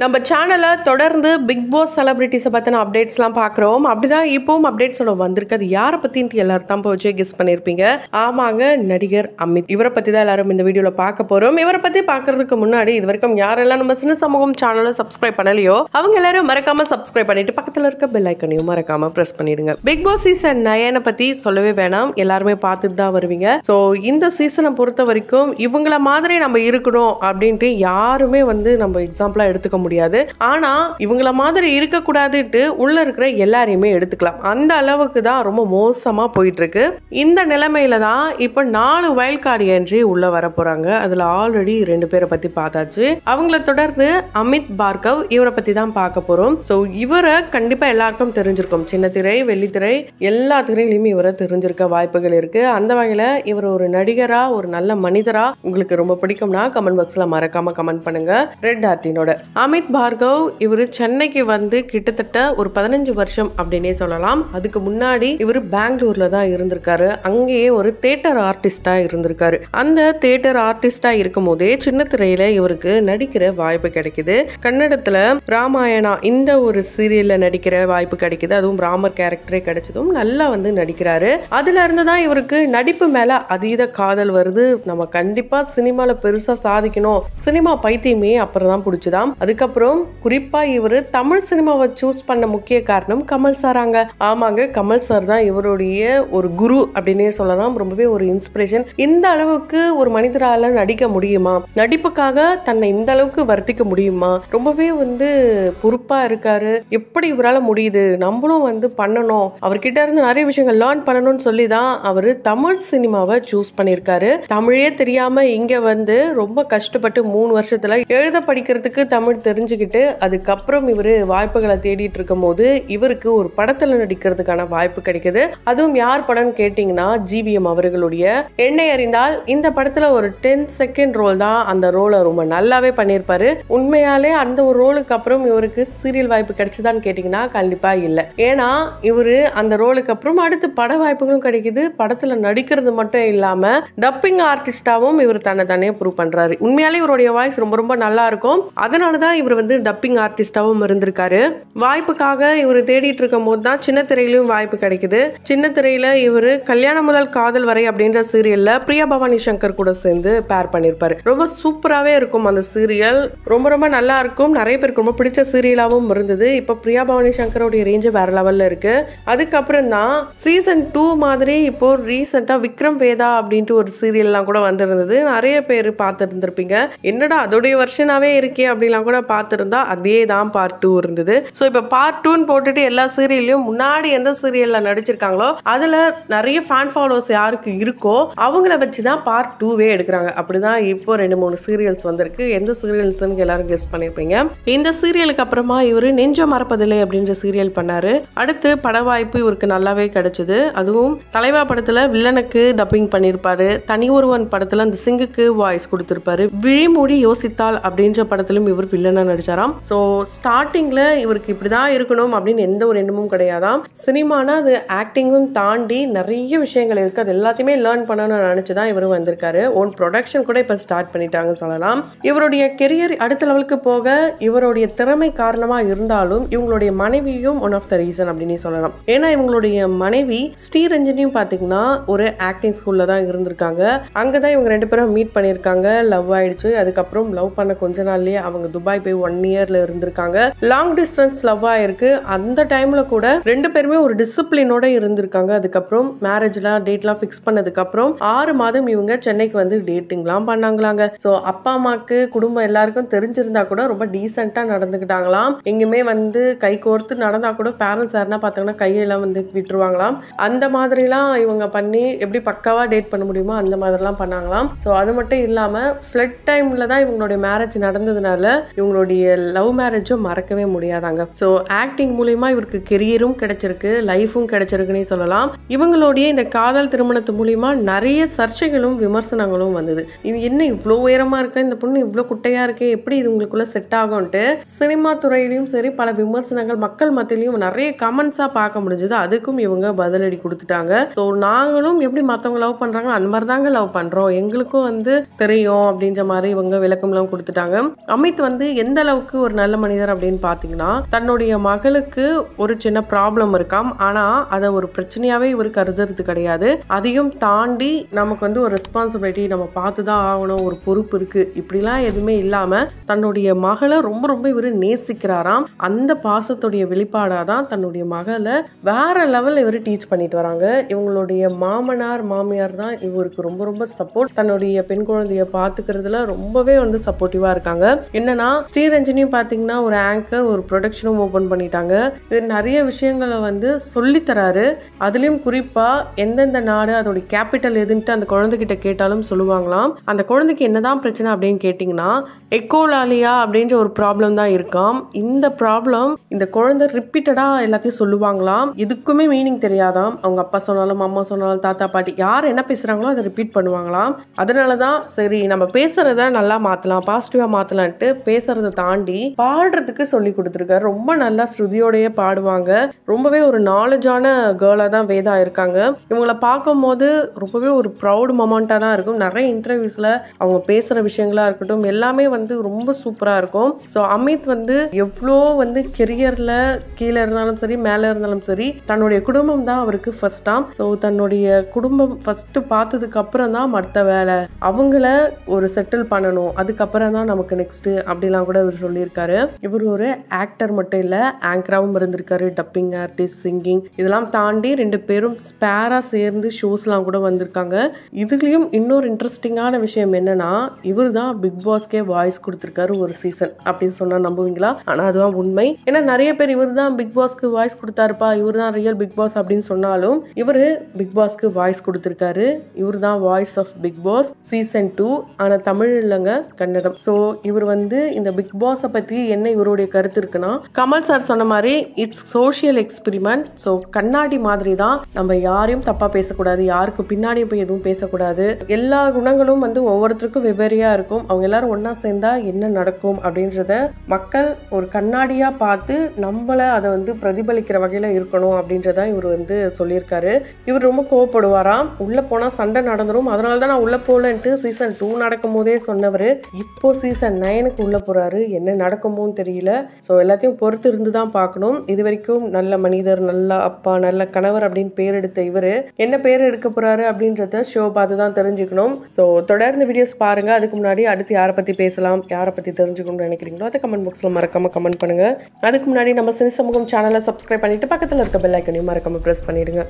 நம்ம சேனலை தொடர்ந்து பிக் பாஸ் செலிபிரிட்டிஸை பற்றின அப்டேட்ஸ்லாம் பார்க்குறோம். அப்படிதான் இப்போவும் அப்டேட்ஸ் வந்திருக்கு. அது யாரை பற்றின்ட்டு எல்லாரும் தான் போய் கெஸ் பண்ணியிருப்பீங்க. ஆமாங்க, நடிகர் அமித். இவரை பற்றி தான் எல்லாரும் இந்த வீடியோவில் பார்க்க போகிறோம். இவரை பற்றி பார்க்கறதுக்கு முன்னாடி இது வரைக்கும் யாரெல்லாம் நம்ம சின்ன சமூகம் சேனலை சப்ஸ்கிரைப் பண்ணலையோ அவங்க எல்லாரும் மறக்காம சப்ஸ்கிரைப் பண்ணிட்டு பக்கத்தில் இருக்க பெல் ஐக்கனையும் மறக்காம ப்ரெஸ் பண்ணிடுங்க. பிக் பாஸ் சீசன் 9 பற்றி சொல்லவே வேணாம், எல்லாருமே பார்த்துட்டு தான் வருவீங்க. ஸோ இந்த சீசனை பொறுத்த வரைக்கும் இவங்கள மாதிரி நம்ம இருக்கணும் அப்படின்ட்டு யாருமே நம்ம எக்ஸாம்பிளாக எடுத்துக்க முடியாது. ஆனா இவங்கள மாதிரி இருக்கக்கூடாதுட்டு உள்ள இருக்கிற எல்லாரையுமே எடுத்துக்கலாம். அந்த அளவுக்கு தான் ரொம்ப மோசமா போயிட்டு இருக்கு. இந்த நிலைமையில தான் இப்ப 4 வைல்ட் கார்டு என்ட்ரி உள்ள வர போறாங்க. அதுல ஆல்ரெடி 2 பேரை பத்தி பார்த்தாச்சு. அவங்கள தொடர்ந்து அமித் பார்கவ், இவரை பத்தி தான் பார்க்க போறோம். ஸோ இவரை கண்டிப்பா எல்லாருக்கும் தெரிஞ்சிருக்கும். சின்ன திரை, வெள்ளித்திரை எல்லா திரையிலுமே இவரை தெரிஞ்சிருக்க வாய்ப்புகள் இருக்கு. அந்த வகையில இவர் ஒரு நடிகரா, ஒரு நல்ல மனிதரா உங்களுக்கு ரொம்ப பிடிக்கும்னா கமெண்ட் பாக்ஸ்ல மறக்காம கமெண்ட் பண்ணுங்க. ரெட் ஆர்டினோட அமித் பார்கவ் இவர் சென்னைக்கு கிட்டத்தட்ட ஒரு 15 வருஷம் அப்படின்னே சொல்லலாம். அதுக்கு முன்னாடி இவர் பெங்களூர்ல தான் இருந்திருக்காரு. அங்கேயே ஒரு தியேட்டர் ஆர்டிஸ்டா இருந்திருக்காரு. அந்த தியேட்டர் ஆர்டிஸ்டா இருக்கும் போதே சின்ன திரையில இவருக்கு நடிக்கிற வாய்ப்பு கிடைக்குது. கன்னடத்துல ராமாயணா இந்த ஒரு சீரியல்ல நடிக்கிற வாய்ப்பு கிடைக்குது. அதுவும் ராமர் கேரக்டரே கிடைச்சதும் நல்லா நடிக்கிறாரு. அதுல இருந்து தான் இவருக்கு நடிப்பு மேல அதீத காதல் வருது. நம்ம கண்டிப்பா சினிமால பெருசா சாதிக்கணும், சினிமா பைத்தியமே அப்புறம் தான் பிடிச்சுதான். அதுக்கப்புறம் குறிப்பா இவரு தமிழ் சினிமாவை சூஸ் பண்ண முக்கிய காரணம் கமல் சாராங்க. ஆமாங்க, கமல் சார் தான் இவருடைய ஒரு குரு அப்படின்னே சொல்லலாம். ரொம்பவே ஒரு இன்ஸ்பிரேஷன். இந்த அளவுக்கு ஒரு மனிதரால நடிக்க முடியுமா, நடிப்புக்காக தன்னை இந்த அளவுக்கு வர்த்திக்க முடியுமா, ரொம்பவே பொறுப்பா இருக்காரு. எப்படி இவரால் முடியுது, நம்மளும் பண்ணணும், அவர்கிட்ட இருந்து நிறைய விஷயங்கள் லேர்ன் பண்ணணும்னு சொல்லி தான் அவரு தமிழ் சினிமாவை சூஸ் பண்ணியிருக்காரு. தமிழே தெரியாம இங்க ரொம்ப கஷ்டப்பட்டு 3 வருஷத்துல எழுத படிக்கிறதுக்கு தமிழ் தெரிஞ்சுக்கிட்டு அதுக்கப்புறம் இவரு வாய்ப்புகளை தேடிட்டு இருக்கும் போது இவருக்கு ஒரு படத்துல நடிக்கிறதுக்கான வாய்ப்பு கிடைக்குது. அதுவும் யார் படம்னு கேட்டீங்கன்னா ஜிவிஎம் அவர்களுடைய என்னை அறிந்தால். இந்த படத்துல ஒரு 10 செகண்ட் ரோல் தான். அந்த ரோலை ரொம்ப நல்லாவே பண்ணியிருப்பாரு. உண்மையாலே அந்த ஒரு ரோலுக்கு அப்புறம் இவருக்கு சீரியல் வாய்ப்பு கிடைச்சதான்னு கேட்டீங்கன்னா கண்டிப்பா இல்லை. ஏன்னா இவரு அந்த ரோலுக்கு அப்புறம் அடுத்து பட வாய்ப்புகளும் கிடைக்குது. படத்துல நடிக்கிறது மட்டும் இல்லாம டப்பிங் ஆர்டிஸ்டாவும் இவர் தன்னை தானே ப்ரூவ் பண்றாரு. உண்மையாலே இவருடைய வாய்ஸ் ரொம்ப ரொம்ப நல்லா இருக்கும். அதனாலதான் இவர் டப்பிங் ஆர்டிஸ்டாவும் இருந்திருக்காரு. வாய்ப்புக்காக இவர் தேடிட்டு இருக்கும் போது தான் சின்ன திரையிலும் வாய்ப்பு கிடைக்குது. சின்ன திரையில இவர் கல்யாணம் முதல் காதல் வரை அப்படின்ற சீரியல்ல பிரியா பவானி சங்கர் கூட சேர்ந்து பேர் பண்ணிருப்பாரு. ரொம்ப சூப்பராகவே இருக்கும் அந்த சீரியல். ரொம்ப ரொம்ப நல்லா இருக்கும். நிறைய பேருக்கு ரொம்ப பிடிச்ச சீரியலாகவும் இருந்தது. இப்போ பிரியா பவானி சங்கரோடைய ரேஞ்சு வேற லெவல்ல இருக்கு. அதுக்கப்புறம் தான் சீசன் 2 மாதிரி இப்போ ரீசெண்டா விக்ரம் வேதா அப்படின்ட்டு ஒரு சீரியல்லாம் கூட வந்திருந்தது. நிறைய பேர் பார்த்து இருந்திருப்பீங்க. என்னடா அதோடைய வருஷனாவே இருக்கே அப்படிலாம் கூட பார்த்துருந்தா அதே தான் பார்ட் 2 இருந்தது. ஸோ இப்போ பார்ட் 2 போட்டுட்டு எல்லா சீரியல்லையும் முன்னாடி எந்த சீரியல்ல நடிச்சிருக்காங்களோ அதுல நிறைய ஃபேன் ஃபாலோவர்ஸ் யாருக்கு இருக்கோ அவங்கள வச்சு தான் பார்ட் 2வே எடுக்கிறாங்க. அப்படிதான் இப்போ 2-3 சீரியல்ஸ் வந்திருக்கு. எந்த சீரியல்ஸ்னு எல்லாரும் கெஸ் பண்ணிருப்பீங்க. இந்த சீரியலுக்கு அப்புறமா இவரு நெஞ்ச மறப்பதில்லை அப்படின்ற சீரியல் பண்ணாரு. அடுத்து பட வாய்ப்பு இவருக்கு நல்லாவே கிடைச்சது. அதுவும் தலைவா படத்துல வில்லனுக்கு டப்பிங் பண்ணிருப்பாரு. தனி ஒருவன் படத்துல அந்த சிங்குக்கு வாய்ஸ் கொடுத்திருப்பாரு. விழிமூடி யோசித்தால் அப்படின்ற படத்திலும் இவர் வில்லனா நடிச்சாராம். ஸோ ஸ்டார்டிங்ல இவருக்கு இப்படிதான் இருக்கணும் அப்படின்னு எந்த ஒரு எண்ணமும் கிடையாதாம். சினிமானா அது ஆக்டிங்கும் தாண்டி நிறைய விஷயங்கள் இருக்கு. அது எல்லாத்தையுமே லேர்ன் பண்ணணும்னு நினைச்சுதான் இவரும் வந்திருக்காரு. ஓன் ப்ரொடக்ஷன் கூட இப்ப ஸ்டார்ட் பண்ணிட்டாங்கன்னு சொல்லலாம். இவருடைய கெரியர் அடுத்த லெவலுக்கு போக இவருடைய திறமை காரணமா இருந்தாலும் இவங்களுடைய மனைவியும் ஒன் ஆஃப் த ரீசன் அப்படின்னு சொல்லலாம். ஏன்னா இவங்களுடைய மனைவி ஸ்ரீரஞ்சனியும் பாத்தீங்கன்னா ஒரு ஆக்டிங் ஸ்கூல்ல தான் இருந்திருக்காங்க. அங்கதான் இவங்க 2 பேரும் மீட் பண்ணிருக்காங்க. லவ் ஆயிடுச்சு. அதுக்கப்புறம் லவ் பண்ண கொஞ்ச நாள்லயே அவங்க துபாய் போய் 1 இயர்ல இருந்திருக்காங்க. லாங் டிஸ்டன்ஸ் லவ் ஆயிருக்கு. அந்த டைம்ல கூட 2 பேருமே ஒரு டிசிப்ளினோட இருந்திருக்காங்க. அதுக்கப்புறம் மேரேஜ்லாம் டேட்லாம் ஃபிக்ஸ் பண்ணதுக்கு அப்புறம் 6 மாதம் இவங்க சென்னைக்கு டேட்டிங்லாம் பண்ணாங்களாங்க. ஸோ அப்பா அம்மாக்கு குடும்பம் எல்லாருக்கும் தெரிஞ்சிருந்தா கூட ரொம்ப டீசெண்டா நடந்துக்கிட்டாங்களாம். எங்குமே கை கோர்த்து நடந்தா கூட பேரண்ட்ஸ் யாருன்னா பார்த்தாங்கன்னா கையெல்லாம் விட்டுருவாங்களாம். அந்த மாதிரிலாம் இவங்க பண்ணி எப்படி பக்காவா டேட் பண்ண முடியுமோ அந்த மாதிரிலாம் பண்ணாங்களாம். ஸோ அது மட்டும் இல்லாம ஃபிளட் டைம்ல தான் இவங்களுடைய மேரேஜ் நடந்ததுனால இவங்களுடைய லவ் மேரேஜும் மறக்கவே முடியாதாங்க. ஸோ ஆக்டிங் மூலமா இவருக்கு கெரியரும் கிடைச்சிருக்கு, லைஃபும் கிடைச்சிருக்குன்னே சொல்லலாம். இவங்களுடைய இந்த காதல் திருமணத்து மூலியமா நிறைய சர்ச்சைகளும் விமர்சனங்களும் வந்தது. இது என்ன இவ்வளோ உயரமா இருக்கு, இந்த பொண்ணு இவ்வளோ குட்டையா இருக்கே, எப்படி இது உங்களுக்குள்ள செட் ஆகும்ட்டு சினிமா துறையிலையும் சரி பல விமர்சனங்கள் மக்கள் மத்தியிலையும் நிறைய கமெண்ட்ஸா பார்க்க முடிஞ்சது. அதுக்கும் இவங்க பதிலடி கொடுத்துட்டாங்க. ஸோ நாங்களும் எப்படி மற்றவங்க லவ் பண்றாங்க அந்த மாதிரி தாங்க லவ் பண்றோம், எங்களுக்கும் தெரியும் அப்படின்ற மாதிரி இவங்க விளக்கம்லாம் கொடுத்துட்டாங்க. அமித் எந்த அளவுக்கு ஒரு நல்ல மனிதர் அப்படின்னு பார்த்தீங்கன்னா, தன்னுடைய மகளுக்கு ஒரு சின்ன ப்ராப்ளம் இருக்காம். ஆனால் அதை ஒரு பிரச்சனையாகவே இவர் கருதுறது கிடையாது. அதையும் தாண்டி நமக்கு வந்து ஒரு ரெஸ்பான்சிபிலிட்டி, நம்ம பார்த்து தான் ஆகணும், ஒரு பொறுப்பு இருக்குது, இப்படிலாம் எதுவுமே இல்லாமல் தன்னுடைய மகளை ரொம்ப ரொம்ப இவர் நேசிக்கிறாராம். அந்த பாசத்துடைய வெளிப்பாடாக தான் தன்னுடைய மகளை வேற லெவலில் இவர் டீச் பண்ணிட்டு வராங்க. இவங்களுடைய மாமனார் மாமியார் தான் இவருக்கு ரொம்ப ரொம்ப சப்போர்ட். தன்னுடைய பெண் குழந்தைய பார்த்துக்கிறதுல ரொம்பவே வந்து சப்போர்ட்டிவாக இருக்காங்க. என்னன்னா, ஸ்ரீரஞ்சனியும் பார்த்தீங்கன்னா ஒரு ஆங்கர், ஒரு ப்ரொடக்ஷனும் ஓப்பன் பண்ணிட்டாங்க. இவர் நிறைய விஷயங்களை வந்து சொல்லித்தராரு. அதுலேயும் குறிப்பாக எந்தெந்த நாடு அதோடைய கேபிட்டல் எதுன்ட்டு அந்த குழந்தைகிட்ட கேட்டாலும் சொல்லுவாங்களாம். அந்த குழந்தைக்கு என்னதான் பிரச்சனை அப்படின்னு கேட்டிங்கன்னா, எக்கோலாலியா அப்படின்ற ஒரு ப்ராப்ளம் தான் இருக்காம். இந்த ப்ராப்ளம் இந்த குழந்தை ரிப்பீட்டடாக எல்லாத்தையும் சொல்லுவாங்களாம். எதுக்குமே மீனிங் தெரியாதாம். அவங்க அப்பா சொன்னாலும் அம்மா சொன்னாலும் தாத்தா பாட்டி யார் என்ன பேசுகிறாங்களோ அதை ரிப்பீட் பண்ணுவாங்களாம். அதனால தான் சரி நம்ம பேசுகிறத நல்லா மாற்றலாம், பாசிட்டிவாக மாற்றலான்ட்டு பேசுகிறத தாண்டி பாடுறதுக்கு சொல்லி கொடுத்துருக்காரு. ரொம்ப நல்லா ஸ்ருதியோடையே பாடுவாங்க. ரொம்பவே ஒரு நாலேஜான கேர்ளாக தான் வேதா இருக்காங்க. இவங்களை பார்க்கும் போது ரொம்பவே ஒரு ப்ரௌட் மொமெண்ட்டாக தான் இருக்கும். நிறைய இன்டர்வியூஸில் அவங்க பேசுகிற விஷயங்களாக இருக்கட்டும் எல்லாமே வந்து ரொம்ப சூப்பராக இருக்கும். ஸோ அமித் வந்து எவ்வளோ வந்து கெரியரில் கீழே இருந்தாலும் சரி மேலே இருந்தாலும் சரி தன்னுடைய குடும்பம் தான் அவருக்கு ஃபர்ஸ்டாம். ஸோ தன்னுடைய குடும்பம் ஃபர்ஸ்ட்டு பார்த்ததுக்கு அப்புறம் தான் மற்ற வேலை, அவங்கள ஒரு செட்டில் பண்ணணும், அதுக்கப்புறம் தான் நமக்கு நெக்ஸ்ட்டு அப்படிலாம் கூட இவர் சொல்லியிருக்காரு. இவர் ஒரு ஆக்டர் மட்டும் இல்லை, ஆங்கராகவும் இருந்திருக்காரு, டப்பிங் ஆர்டிஸ்ட், சிங்கிங் இதெல்லாம் தாண்டி 2 பேரும் ஸ்பேராக சேர்ந்து ஷோஸ்லாம் கூட வந்திருக்காங்க. இதுலேயும் இன்னொரு இன்ட்ரெஸ்டிங்கான விஷயம் என்னன்னா, இவர் தான் பிக் பாஸ்க்கே வாய்ஸ் கொடுத்துருக்காரு ஒரு சீசன் அப்படின்னு சொன்னால் நம்புவீங்களா? ஆனால் அதுதான் உண்மை. ஏன்னா நிறைய பேர் இவர் தான் பிக் பாஸ்க்கு வாய்ஸ் கொடுத்தாருப்பா, இவர் தான் ரியல் பிக் பாஸ் அப்படின்னு சொன்னாலும் இவர் பிக் பாஸ்க்கு வாய்ஸ் கொடுத்துருக்காரு. இவர் தான் voice of Bigg Boss season 2. ஆனால் தமிழ் இல்லைங்க, கன்னடம். ஸோ இவர் வந்து இந்த பிக் பாஸை பற்றி என்ன இவருடைய கருத்து இருக்குன்னா, கமல் சார் சொன்ன மாதிரி இட்ஸ் சோஷியல் எக்ஸ்பெரிமெண்ட். ஸோ கண்ணாடி மாதிரி தான், நம்ம யாரையும் தப்பாக பேசக்கூடாது, யாருக்கு பின்னாடியும் போய் எதுவும் பேசக்கூடாது. எல்லா குணங்களும் வந்து ஒவ்வொருத்தருக்கும் வெவ்வேறையாக இருக்கும். அவங்க எல்லாரும் ஒன்றா சேர்ந்தா என்ன நடக்கும் அப்படின்றத மக்கள் ஒரு கண்ணாடியாக பார்த்து நம்மளை அதை வந்து பிரதிபலிக்கிற வகையில் இருக்கணும் அப்படின்றத இவர் வந்து சொல்லியிருக்காரு. இவர் ரொம்ப கோவப்படுவாராம், உள்ளே போனால் சண்டை நடந்துடும், அதனால தான் நான் உள்ளே போகலன்ட்டு சீசன் 2 நடக்கும் போதே சொன்னவர் இப்போ சீசன் 9க்கு உள்ளே போகிறாரு. என்ன நடக்குமோன்னு தெரியல. ஸோ எல்லாத்தையும் பொறுத்து இருந்து தான் பார்க்கணும். இது வரைக்கும் நல்ல மனிதர், நல்ல அப்பா, நல்ல கணவர் அப்படின்னு பேர் எடுத்த இவர் என்ன பேர் எடுக்க போகிறாரு அப்படின்றத ஷோ பார்த்து தான் தெரிஞ்சுக்கணும். ஸோ தொடர்ந்து வீடியோஸ் பாருங்கள். அதுக்கு முன்னாடி அடுத்து யாரை பற்றி பேசலாம், யாரை பற்றி தெரிஞ்சுக்கணும்னு நினைக்கிறீங்களோ அதை கமெண்ட் பாக்ஸில் மறக்காமல் கமெண்ட் பண்ணுங்கள். அதுக்கு முன்னாடி நம்ம சினி சமூகம் சேனலை சப்ஸ்கிரைப் பண்ணிவிட்டு பக்கத்தில் இருக்க பெல் ஐக்கனையும் மறக்காமல் ப்ரெஸ் பண்ணிவிடுங்க.